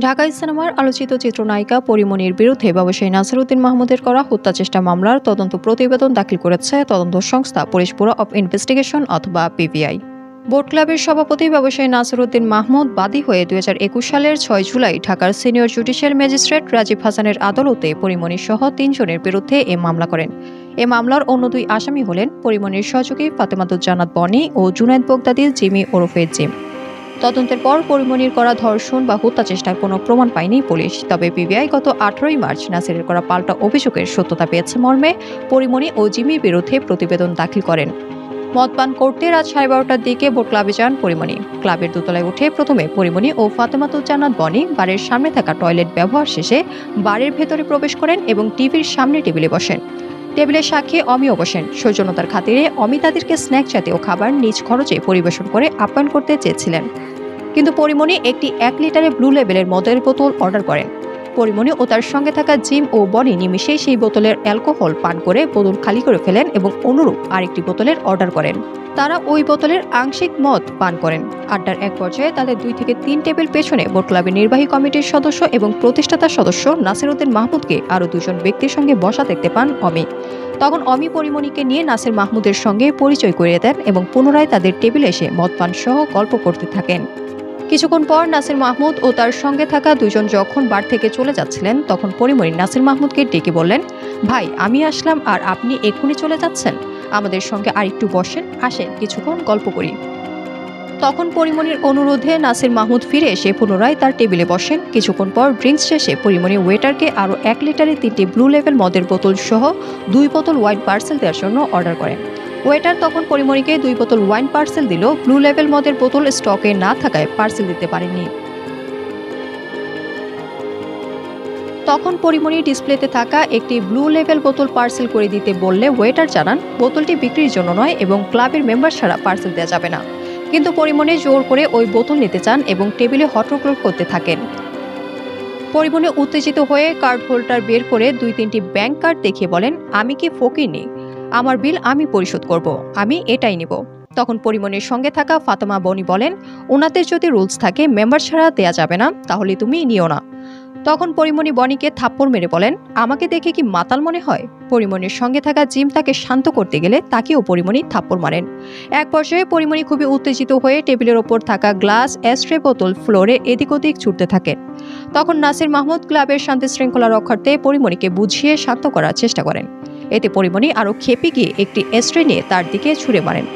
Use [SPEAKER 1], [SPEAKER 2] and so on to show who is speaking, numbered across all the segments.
[SPEAKER 1] ঢাকা সিনেমার আলোচিত চিত্রনায়িকা পরীমনির বিরুদ্ধে ব্যবসায়ী নাসিরউদ্দিন মাহমুদের করা হত্যা চেষ্টা মামলার তদন্ত প্রতিবেদন দাখিল করেছে তদন্ত সংস্থা পুলিশ ব্যুরো অব ইনভেস্টিগেশন অথবা পিবিআই। বোট ক্লাবের সভাপতি ব্যবসায়ী নাসিরউদ্দিন মাহমুদ বাদী হয়ে ২০২১ সালের ৬ জুলাই ঢাকার সিনিয়র জুডিশিয়াল ম্যাজিস্ট্রেট রাজীব হাসানের আদালতে পরীমনি সহ ৩ জনের বিরুদ্ধে এ মামলা করেন। এ মামলার অন্য দুই আসামি হলেন পরীমনির সহযোগী ফাতেমাতুজ্জান্নাত বনি ও জুনায়েদ বগদাদি জিমি ওরফে জিম। তদন্তের পর পরীমনির করা ধর্ষণ বা হত্যা চেষ্টার কোনো প্রমাণ পায়নি পুলিশ। তবে পিবিআই গত ১৮ মার্চ নাসিরের করা পাল্টা অভিযোগের সত্যতা পেয়েছে মর্মে পরীমনি ও জিমির বিরুদ্ধে প্রতিবেদন দাখিল করেন। মদ পান করতে রাত 12:30টার দিকে বোট ক্লাবে যান পরীমনি। ক্লাবের দোতলায় উঠে প্রথমে পরীমনি ও ফাতেমাতুজ্জান্নাত বনি বারের সামনে থাকা টয়লেট ব্যবহার শেষে বারের ভেতরে প্রবেশ করেন এবং টিভির সামনে টেবিলে বসেন। টেবিলের সাক্ষী অমিও বসেন। সৌজন্যতার খাতিরে অমি তাদেরকে স্ন্যাক জাতীয় খাবার নিজ খরচে পরিবেশন করে আপ্যায়ন করতে চেয়েছিলেন, কিন্তু পরীমনি একটি 1 লিটারের ব্লু লেবেলের মদের বোতল অর্ডার করেন। পরীমনি ও তার সঙ্গে থাকা জিম ও বনি নিমিষেই সেই বোতলের অ্যালকোহল পান করে বোতল খালি করে ফেলেন এবং অনুরূপ আরেকটি বোতলের অর্ডার করেন। তারা ওই বোতলের আংশিক মদ পান করেন। আড্ডার এক পর্যায়ে তাদের 2 থেকে 3 টেবিল পেছনে বোট ক্লাবের নির্বাহী কমিটির সদস্য এবং প্রতিষ্ঠাতা সদস্য নাসিরউদ্দিন মাহমুদকে আরও 2 জন ব্যক্তির সঙ্গে বসা দেখতে পান অমি। তখন অমি পরীমনিকে নিয়ে নাসির মাহমুদের সঙ্গে পরিচয় করিয়ে দেন এবং পুনরায় তাদের টেবিলে এসে মদ পান সহ গল্প করতে থাকেন। কিছুক্ষণ পর নাসির মাহমুদ ও তার সঙ্গে থাকা 2 জন যখন বার থেকে চলে যাচ্ছিলেন, তখন পরীমনি নাসির মাহমুদকে ডেকে বললেন, ভাই আমি আসলাম আর আপনি এক্ষুনি চলে যাচ্ছেন, আমাদের সঙ্গে আর একটু বসেন, আসেন কিছুক্ষণ গল্প করি। তখন পরীমনির অনুরোধে নাসির মাহমুদ ফিরে এসে পুনরায় তার টেবিলে বসেন। কিছুক্ষণ পর ড্রিঙ্কস শেষে পরীমনি ওয়েটারকে আরও 1 লিটারের 3টি ব্লু লেভেল মদের বোতল সহ 2 বোতল ওয়াইন পার্সেল দেওয়ার জন্য অর্ডার করেন। ওয়েটার তখন পরীমনিকে 2 বোতল ওয়াইন পার্সেল দিল। ব্লু লেভেল মদের বোতল স্টকে না থাকায় পার্সেল দিতে পারেননি। তখন পরীমনি ডিসপ্লেতে থাকা একটি ব্লু লেভেল বোতল পার্সেল করে দিতে বললে ওয়েটার জানান বোতলটি বিক্রির জন্য নয় এবং ক্লাবের মেম্বার ছাড়া পার্সেল দেওয়া যাবে না। কিন্তু পরীমনি জোর করে ওই বোতল নিতে চান এবং টেবিলে হট্টগোল করতে থাকেন। পরীমনি উত্তেজিত হয়ে কার্ড হোল্ডার বের করে 2-3টি ব্যাংক কার্ড দেখিয়ে বলেন, আমি কি ফকিরনি? আমার বিল আমি পরিশোধ করব, আমি এটাই নিব। তখন পরীমনির সঙ্গে থাকা ফাতেমা বনি বলেন, ওনাদের যদি রুলস থাকে মেম্বার ছাড়া দেয়া যাবে না, তাহলে তুমি নিও না। তখন পরীমনি বনিকে থাপ্পড় মেরে বলেন, আমাকে দেখে কি মাতাল মনে হয়? পরীমনির সঙ্গে থাকা জিম তাকে শান্ত করতে গেলে তাকেও পরীমনি থাপ্পড় মারেন। এক পর্যায়ে পরীমনি খুবই উত্তেজিত হয়ে টেবিলের ওপর থাকা গ্লাস, অ্যাশট্রে, বোতল ফ্লোরে এদিক ওদিক ছুটতে থাকেন। তখন নাসির মাহমুদ ক্লাবের শান্তি শৃঙ্খলা রক্ষার্থে পরীমনিকে বুঝিয়ে শান্ত করার চেষ্টা করেন। এতে পরীমনি আরও ক্ষেপে গিয়ে একটি অ্যাশট্রে নিয়ে তার দিকে ছুঁড়ে মারেন,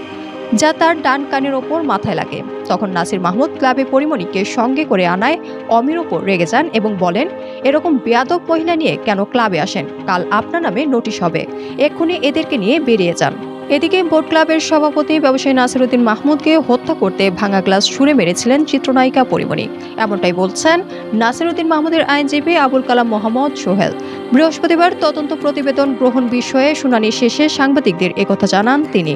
[SPEAKER 1] যা তার ডান কানের ওপর মাথায় লাগে। তখন নাসির মাহমুদ ক্লাবে পরীমনিকে সঙ্গে করে আনায় অমির ওপর রেগে যান এবং বলেন, এরকম বেয়াদব মহিলা নিয়ে কেন ক্লাবে আসেন? কাল আপনার নামে নোটিশ হবে, এক্ষুনি এদেরকে নিয়ে বেরিয়ে যান। এদিকে বোট ক্লাবের সভাপতি ব্যবসায়ী নাসিরউদ্দিন মাহমুদকে হত্যা করতে ভাঙা গ্লাস ছুঁড়ে মেরেছিলেন চিত্রনায়িকা পরীমনি, এমনটাই বলছেন নাসিরউদ্দিন মাহমুদের আইনজীবী আবুল কালাম মোহাম্মদ সোহেল। বৃহস্পতিবার তদন্ত প্রতিবেদন গ্রহণ বিষয়ে শুনানি শেষে সাংবাদিকদের একথা জানান তিনি।